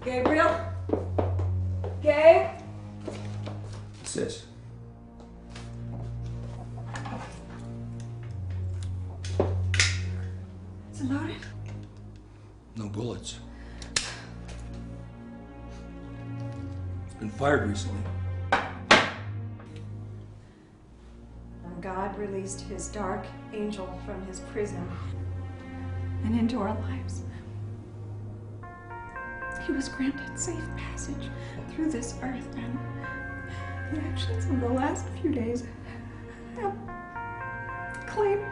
Gabriel? Gabe? What's this? Is it loaded? No bullets. It's been fired recently. When God released his dark angel from his prison and into our lives, he was granted safe passage through this earth, and the actions of the last few days have claimed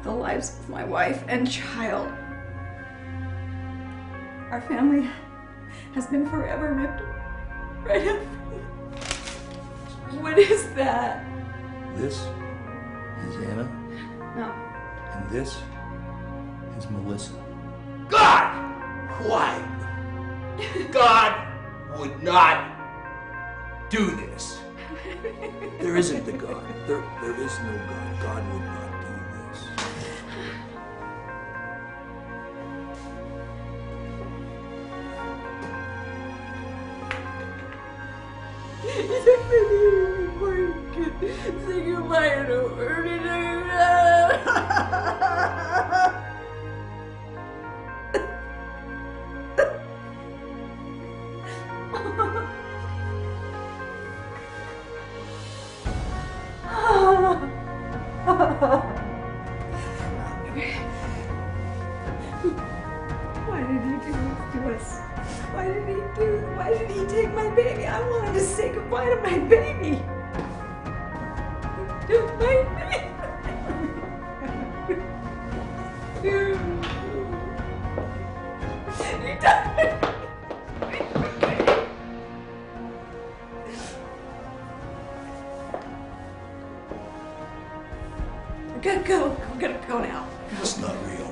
the lives of my wife and child. Our family has been forever ripped right up. What is that? This is Anna, No. and this is Melissa. God! Why? God would not do this. There isn't a God. There is no God. God would not do this. Say goodbye to Ernie. Why did he do this to us? Why did he take my baby? I wanted to say goodbye to my baby. To my baby. He died. We gotta go. We gotta go now. It's not real.